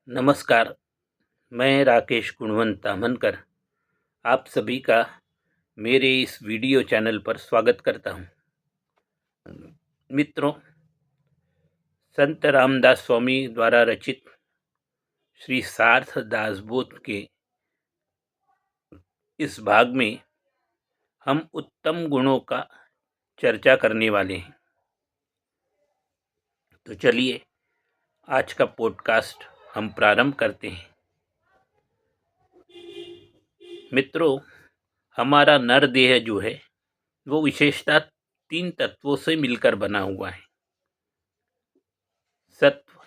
नमस्कार। मैं राकेश गुणवंत तामनकर आप सभी का मेरे इस वीडियो चैनल पर स्वागत करता हूं। मित्रों, संत रामदास स्वामी द्वारा रचित श्री सार्थ दासबोध के इस भाग में हम उत्तम गुणों का चर्चा करने वाले हैं। तो चलिए आज का पॉडकास्ट हम प्रारंभ करते हैं। मित्रों, हमारा नर देह जो है वो विशेषतः 3 तत्वों से मिलकर बना हुआ है: सत्व,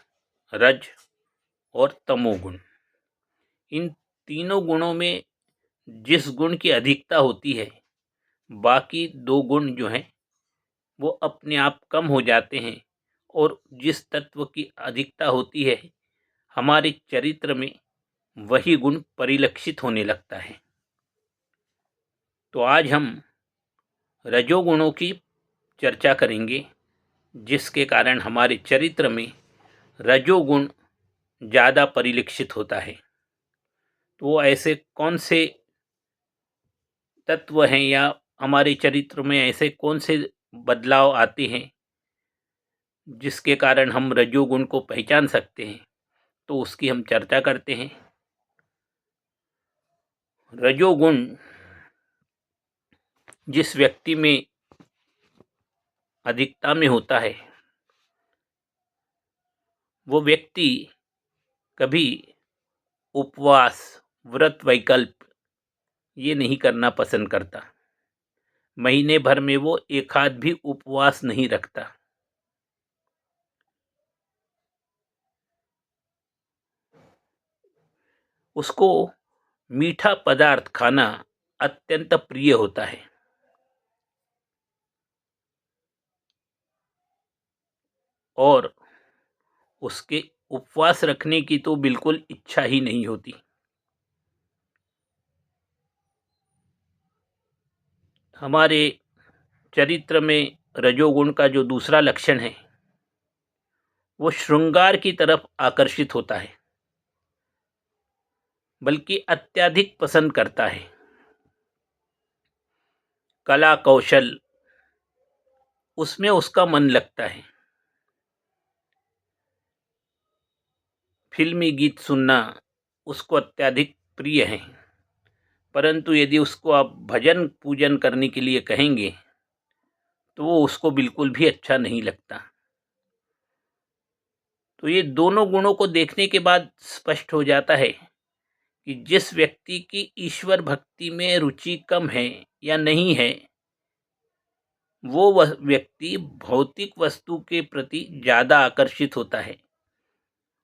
रज और तमोगुण। इन तीनों गुणों में जिस गुण की अधिकता होती है, बाकी 2 गुण जो हैं वो अपने आप कम हो जाते हैं और जिस तत्व की अधिकता होती है, हमारे चरित्र में वही गुण परिलक्षित होने लगता है। तो आज हम रजोगुणों की चर्चा करेंगे, जिसके कारण हमारे चरित्र में रजोगुण ज़्यादा परिलक्षित होता है। तो ऐसे कौन से तत्व हैं या हमारे चरित्र में ऐसे कौन से बदलाव आते हैं जिसके कारण हम रजोगुण को पहचान सकते हैं, तो उसकी हम चर्चा करते हैं। रजोगुण जिस व्यक्ति में अधिकता में होता है, वो व्यक्ति कभी उपवास, व्रत, वैकल्प ये नहीं करना पसंद करता। महीने भर में वो एक आध भी उपवास नहीं रखता। उसको मीठा पदार्थ खाना अत्यंत प्रिय होता है और उसके उपवास रखने की तो बिल्कुल इच्छा ही नहीं होती। हमारे चरित्र में रजोगुण का जो दूसरा लक्षण है, वो श्रृंगार की तरफ आकर्षित होता है, बल्कि अत्यधिक पसंद करता है। कला कौशल उसमें उसका मन लगता है। फिल्मी गीत सुनना उसको अत्यधिक प्रिय है, परंतु यदि उसको आप भजन पूजन करने के लिए कहेंगे तो वो उसको बिल्कुल भी अच्छा नहीं लगता। तो ये दोनों गुणों को देखने के बाद स्पष्ट हो जाता है कि जिस व्यक्ति की ईश्वर भक्ति में रुचि कम है या नहीं है, वो वह व्यक्ति भौतिक वस्तु के प्रति ज़्यादा आकर्षित होता है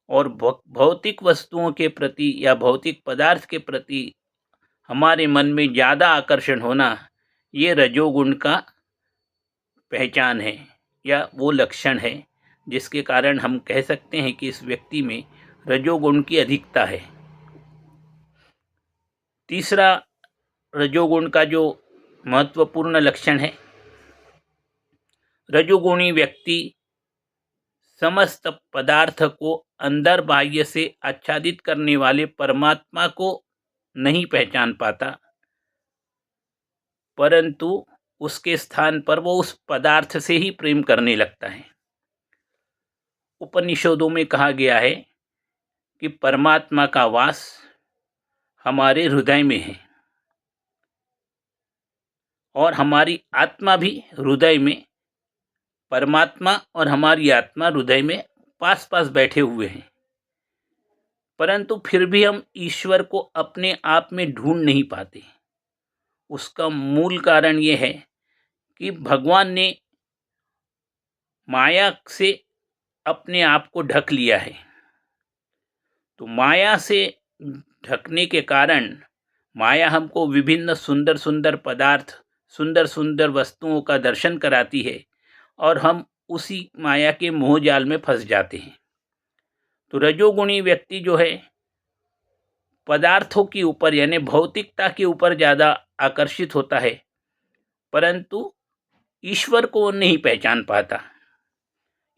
और भौतिक वस्तुओं के प्रति या भौतिक पदार्थ के प्रति हमारे मन में ज़्यादा आकर्षण होना, ये रजोगुण का पहचान है या वो लक्षण है, जिसके कारण हम कह सकते हैं कि इस व्यक्ति में रजोगुण की अधिकता है। तीसरा रजोगुण का जो महत्वपूर्ण लक्षण है, रजोगुणी व्यक्ति समस्त पदार्थ को अंदर बाह्य से आच्छादित करने वाले परमात्मा को नहीं पहचान पाता, परंतु उसके स्थान पर वो उस पदार्थ से ही प्रेम करने लगता है। उपनिषदों में कहा गया है कि परमात्मा का वास हमारे हृदय में है और हमारी आत्मा भी हृदय में, परमात्मा और हमारी आत्मा हृदय में पास पास बैठे हुए हैं, परंतु फिर भी हम ईश्वर को अपने आप में ढूंढ नहीं पाते। उसका मूल कारण ये है कि भगवान ने माया से अपने आप को ढक लिया है। तो माया से ढकने के कारण माया हमको विभिन्न सुंदर सुंदर पदार्थ, सुंदर सुंदर वस्तुओं का दर्शन कराती है और हम उसी माया के मोह जाल में फंस जाते हैं। तो रजोगुणी व्यक्ति जो है, पदार्थों के ऊपर यानी भौतिकता के ऊपर ज़्यादा आकर्षित होता है, परंतु ईश्वर को नहीं पहचान पाता।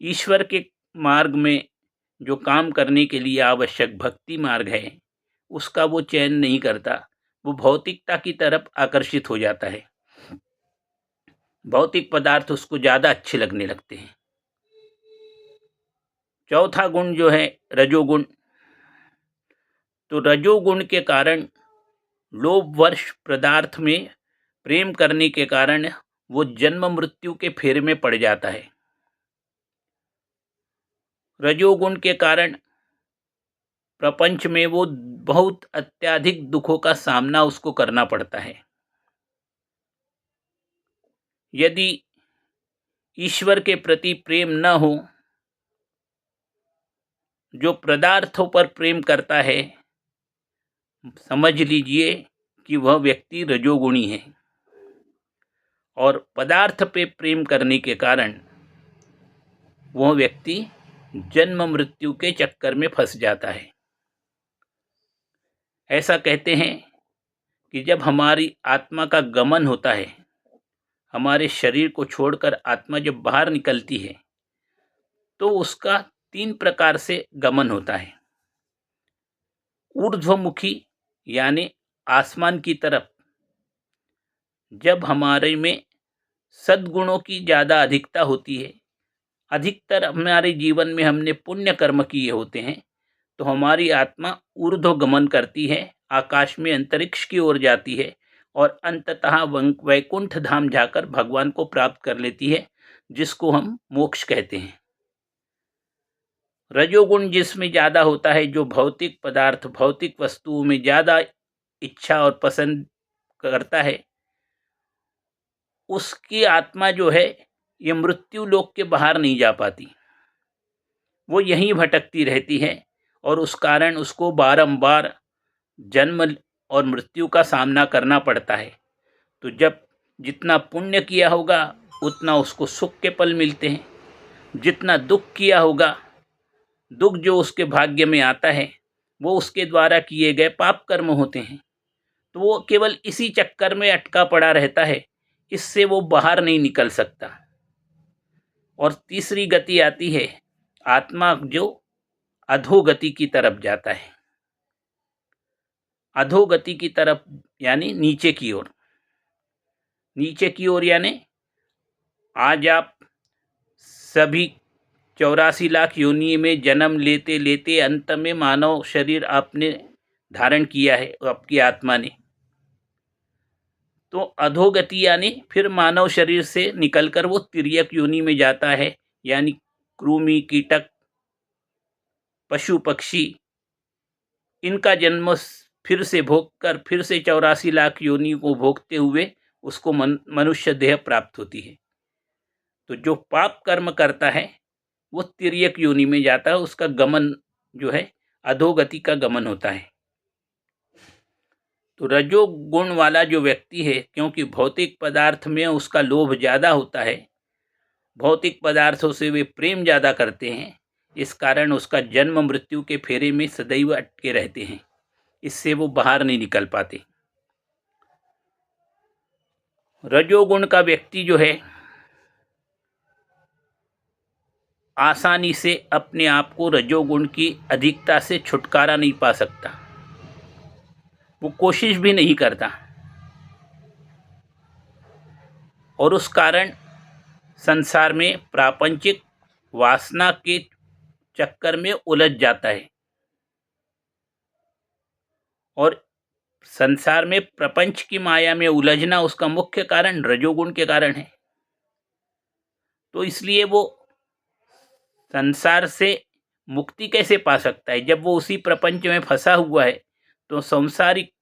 ईश्वर के मार्ग में जो काम करने के लिए आवश्यक भक्ति मार्ग है उसका वो चयन नहीं करता, वो भौतिकता की तरफ आकर्षित हो जाता है। भौतिक पदार्थ उसको ज़्यादा अच्छे लगने लगते हैं। चौथा गुण जो है रजोगुण, तो रजोगुण के कारण लोभवश पदार्थ में प्रेम करने के कारण वो जन्म मृत्यु के फेरे में पड़ जाता है। रजोगुण के कारण प्रपंच में वो बहुत अत्यधिक दुखों का सामना उसको करना पड़ता है। यदि ईश्वर के प्रति प्रेम न हो, जो पदार्थों पर प्रेम करता है, समझ लीजिए कि वह व्यक्ति रजोगुणी है। और पदार्थ पे प्रेम करने के कारण वह व्यक्ति जन्म मृत्यु के चक्कर में फंस जाता है। ऐसा कहते हैं कि जब हमारी आत्मा का गमन होता है, हमारे शरीर को छोड़कर आत्मा जब बाहर निकलती है, तो उसका 3 प्रकार से गमन होता है। ऊर्ध्वमुखी यानी आसमान की तरफ, जब हमारे में सद्गुणों की ज़्यादा अधिकता होती है, अधिकतर हमारे जीवन में हमने पुण्य कर्म किए होते हैं, तो हमारी आत्मा ऊर्ध्व गमन करती है, आकाश में अंतरिक्ष की ओर जाती है और अंततः वैकुंठ धाम जाकर भगवान को प्राप्त कर लेती है, जिसको हम मोक्ष कहते हैं। रजोगुण जिसमें ज़्यादा होता है, जो भौतिक पदार्थ, भौतिक वस्तुओं में ज़्यादा इच्छा और पसंद करता है, उसकी आत्मा जो है ये मृत्यु लोक के बाहर नहीं जा पाती, वो यहीं भटकती रहती है और उस कारण उसको बारंबार जन्म और मृत्यु का सामना करना पड़ता है। तो जब जितना पुण्य किया होगा उतना उसको सुख के पल मिलते हैं, जितना दुख किया होगा, दुख जो उसके भाग्य में आता है वो उसके द्वारा किए गए पाप कर्म होते हैं। तो वो केवल इसी चक्कर में अटका पड़ा रहता है, इससे वो बाहर नहीं निकल सकता। और तीसरी गति आती है आत्मा जो अधोगति की तरफ जाता है। अधोगति की तरफ यानी नीचे की ओर। नीचे की ओर यानी आज आप सभी 84 लाख योनि में जन्म लेते लेते अंत में मानव शरीर आपने धारण किया है, आपकी आत्मा ने। तो अधोगति यानी फिर मानव शरीर से निकलकर वो तिर्यक योनि में जाता है, यानी कृमि, कीटक, पशु पक्षी, इनका जन्म फिर से भोग कर फिर से 84 लाख योनि को भोगते हुए उसको मनुष्य देह प्राप्त होती है। तो जो पाप कर्म करता है वो तिर्यक योनि में जाता है, उसका गमन जो है अधोगति का गमन होता है। तो रजोगुण वाला जो व्यक्ति है, क्योंकि भौतिक पदार्थ में उसका लोभ ज़्यादा होता है, भौतिक पदार्थों से वे प्रेम ज़्यादा करते हैं, इस कारण उसका जन्म मृत्यु के फेरे में सदैव अटके रहते हैं, इससे वो बाहर नहीं निकल पाते। रजोगुण का व्यक्ति जो है आसानी से अपने आप को रजोगुण की अधिकता से छुटकारा नहीं पा सकता, वो कोशिश भी नहीं करता और उस कारण संसार में प्रापंचिक वासना के चक्कर में उलझ जाता है। और संसार में प्रपंच की माया में उलझना उसका मुख्य कारण रजोगुण के कारण है। तो इसलिए वो संसार से मुक्ति कैसे पा सकता है, जब वो उसी प्रपंच में फंसा हुआ है, तो सांसारिक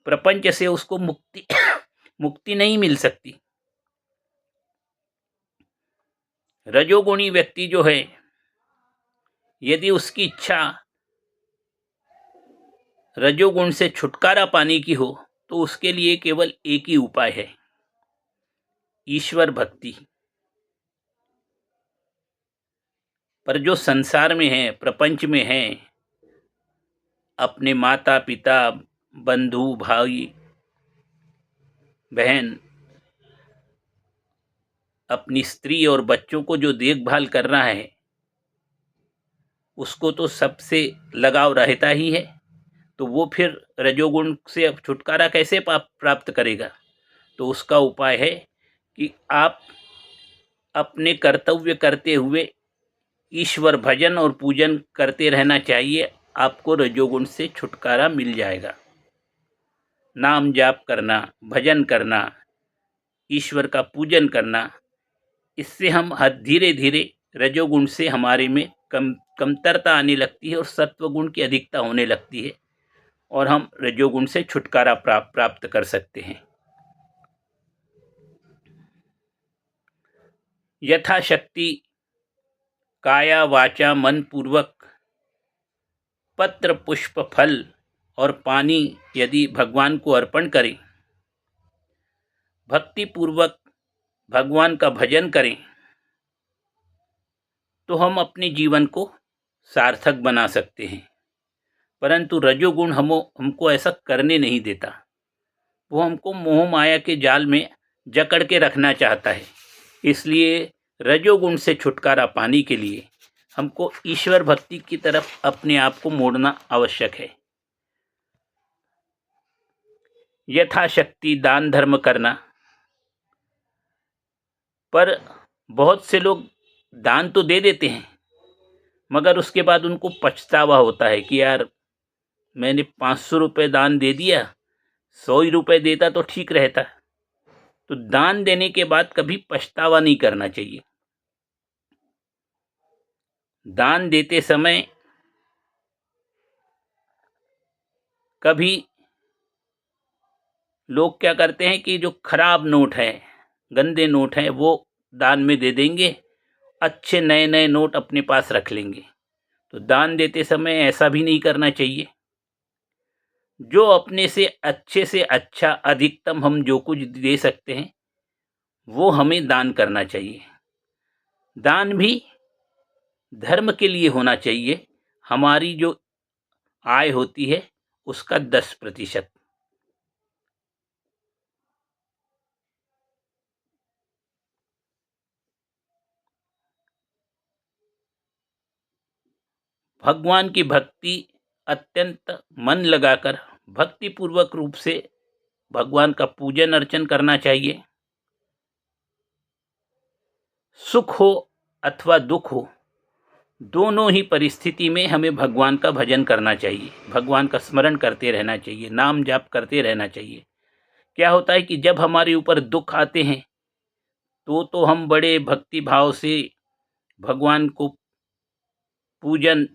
प्रपंच से उसको मुक्ति मुक्ति नहीं मिल सकती। रजोगुणी व्यक्ति जो है, यदि उसकी इच्छा रजोगुण से छुटकारा पाने की हो, तो उसके लिए केवल एक ही उपाय है, ईश्वर भक्ति। पर जो संसार में है, प्रपंच में है, अपने माता पिता, बंधु, भाई बहन, अपनी स्त्री और बच्चों को जो देखभाल कर रहा है, उसको तो सबसे लगाव रहता ही है, तो वो फिर रजोगुण से अब छुटकारा कैसे प्राप्त करेगा? तो उसका उपाय है कि आप अपने कर्तव्य करते हुए ईश्वर भजन और पूजन करते रहना चाहिए। आपको रजोगुण से छुटकारा मिल जाएगा। नाम जाप करना, भजन करना, ईश्वर का पूजन करना, इससे हम धीरे धीरे रजोगुण से हमारे में कमतरता आने लगती है और सत्वगुण की अधिकता होने लगती है और हम रजोगुण से छुटकारा प्राप्त कर सकते हैं। यथाशक्ति काया वाचा मन पूर्वक पत्र पुष्प फल और पानी यदि भगवान को अर्पण करें, भक्ति पूर्वक भगवान का भजन करें, तो हम अपने जीवन को सार्थक बना सकते हैं। परंतु रजोगुण हमको ऐसा करने नहीं देता। वो हमको मोह माया के जाल में जकड़ के रखना चाहता है। इसलिए रजोगुण से छुटकारा पाने के लिए हमको ईश्वर भक्ति की तरफ अपने आप को मोड़ना आवश्यक है। यथाशक्ति दान धर्म करना, पर बहुत से लोग दान तो दे देते हैं, मगर उसके बाद उनको पछतावा होता है कि यार मैंने 500 रुपये दान दे दिया, 100 ही रुपये देता तो ठीक रहता। तो दान देने के बाद कभी पछतावा नहीं करना चाहिए। दान देते समय कभी लोग क्या करते हैं कि जो खराब नोट है, गंदे नोट हैं, वो दान में दे देंगे, अच्छे नए नए नोट अपने पास रख लेंगे। तो दान देते समय ऐसा भी नहीं करना चाहिए। जो अपने से अच्छा अधिकतम हम जो कुछ दे सकते हैं वो हमें दान करना चाहिए। दान भी धर्म के लिए होना चाहिए। हमारी जो आय होती है उसका 10%। भगवान की भक्ति अत्यंत मन लगाकर भक्ति पूर्वक रूप से भगवान का पूजन अर्चन करना चाहिए। सुख हो अथवा दुख हो, दोनों ही परिस्थिति में हमें भगवान का भजन करना चाहिए, भगवान का स्मरण करते रहना चाहिए, नाम जाप करते रहना चाहिए। क्या होता है कि जब हमारे ऊपर दुख आते हैं तो हम बड़े भक्ति भाव से भगवान को पूजन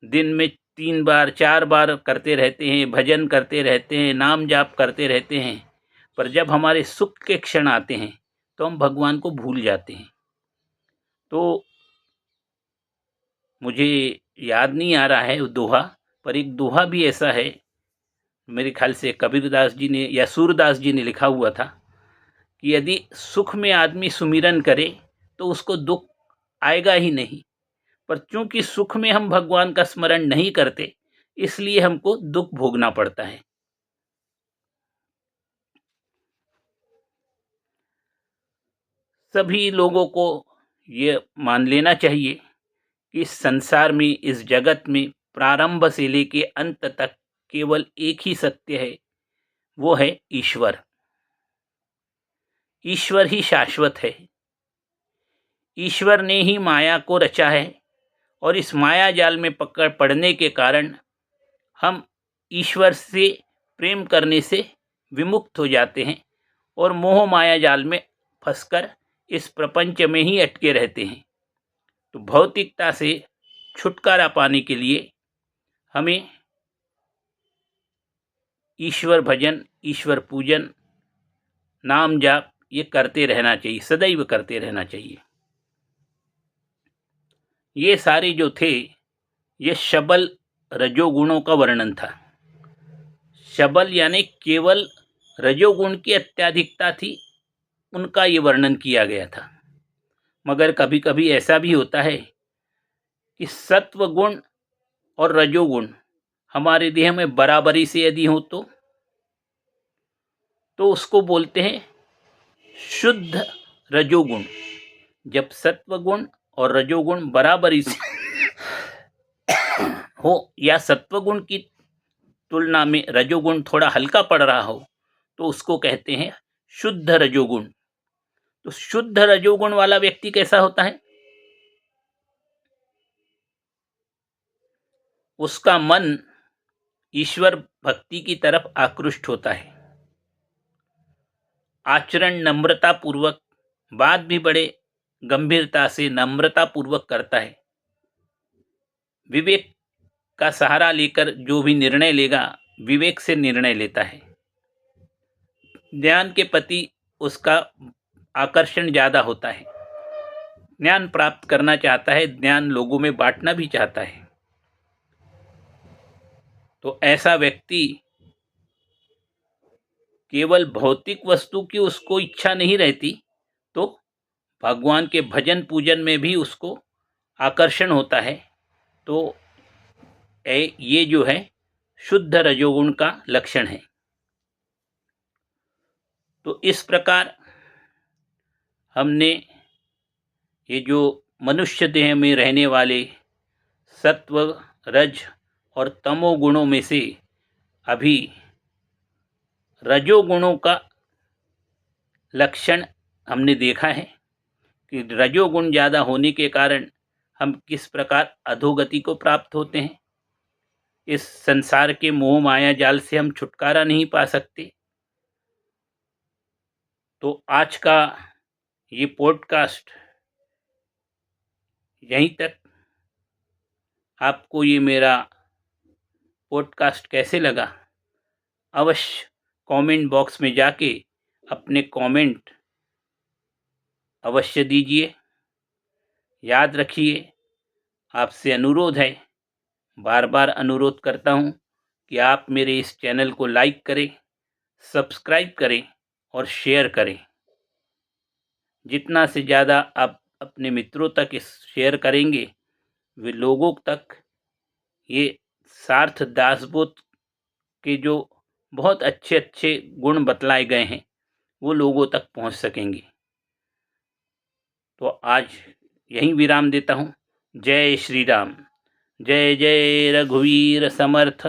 दिन में 3 बार 4 बार करते रहते हैं, भजन करते रहते हैं, नाम जाप करते रहते हैं। पर जब हमारे सुख के क्षण आते हैं तो हम भगवान को भूल जाते हैं। तो मुझे याद नहीं आ रहा है वो दोहा, पर एक दोहा भी ऐसा है, मेरे ख्याल से कबीरदास जी ने या सूरदास जी ने लिखा हुआ था कि यदि सुख में आदमी सुमिरन करे तो उसको दुख आएगा ही नहीं, पर चूंकि सुख में हम भगवान का स्मरण नहीं करते इसलिए हमको दुख भोगना पड़ता है। सभी लोगों को ये मान लेना चाहिए कि इस संसार में, इस जगत में प्रारंभ से लेके अंत तक केवल एक ही सत्य है, वो है ईश्वर। ईश्वर ही शाश्वत है। ईश्वर ने ही माया को रचा है और इस माया जाल में पकड़ पड़ने के कारण हम ईश्वर से प्रेम करने से विमुक्त हो जाते हैं और मोह माया जाल में फंसकर इस प्रपंच में ही अटके रहते हैं। तो भौतिकता से छुटकारा पाने के लिए हमें ईश्वर भजन, ईश्वर पूजन, नाम जाप ये करते रहना चाहिए, सदैव करते रहना चाहिए। ये सारे जो थे ये शबल रजोगुणों का वर्णन था। शबल यानी केवल रजोगुण की अत्याधिकता थी, उनका ये वर्णन किया गया था। मगर कभी कभी ऐसा भी होता है कि सत्व गुण और रजोगुण हमारे देह में बराबरी से यदि हो तो उसको बोलते हैं शुद्ध रजोगुण। जब सत्व गुण और रजोगुण बराबरी से हो या सत्वगुण की तुलना में रजोगुण थोड़ा हल्का पड़ रहा हो, तो उसको कहते हैं शुद्ध रजोगुण। तो शुद्ध रजोगुण वाला व्यक्ति कैसा होता है? उसका मन ईश्वर भक्ति की तरफ आकृष्ट होता है। आचरण नम्रता पूर्वक, बात भी बड़े गंभीरता से नम्रता पूर्वक करता है। विवेक का सहारा लेकर जो भी निर्णय लेगा, विवेक से निर्णय लेता है। ज्ञान के प्रति उसका आकर्षण ज़्यादा होता है। ज्ञान प्राप्त करना चाहता है, ज्ञान लोगों में बांटना भी चाहता है। तो ऐसा व्यक्ति केवल भौतिक वस्तु की उसको इच्छा नहीं रहती, तो भगवान के भजन पूजन में भी उसको आकर्षण होता है। तो ये जो है शुद्ध रजोगुण का लक्षण है। तो इस प्रकार हमने ये जो मनुष्य देह में रहने वाले सत्व, रज और तमो गुणों में से अभी रजोगुणों का लक्षण हमने देखा है कि रजोगुण ज़्यादा होने के कारण हम किस प्रकार अधोगति को प्राप्त होते हैं। इस संसार के मोह माया जाल से हम छुटकारा नहीं पा सकते। तो आज का ये पॉडकास्ट यहीं तक। आपको ये मेरा पॉडकास्ट कैसे लगा? अवश्य कमेंट बॉक्स में जाके अपने कमेंट अवश्य दीजिए। याद रखिए, आपसे अनुरोध है, बार बार अनुरोध करता हूँ कि आप मेरे इस चैनल को लाइक करें, सब्सक्राइब करें और शेयर करें। जितना से ज़्यादा आप अपने मित्रों तक इस शेयर करेंगे, वे लोगों तक ये सार्थ दासबोध के जो बहुत अच्छे अच्छे गुण बतलाए गए हैं, वो लोगों तक पहुंच सकेंगे। तो आज यहीं विराम देता हूँ। जय श्री राम। जय जय रघुवीर समर्थ।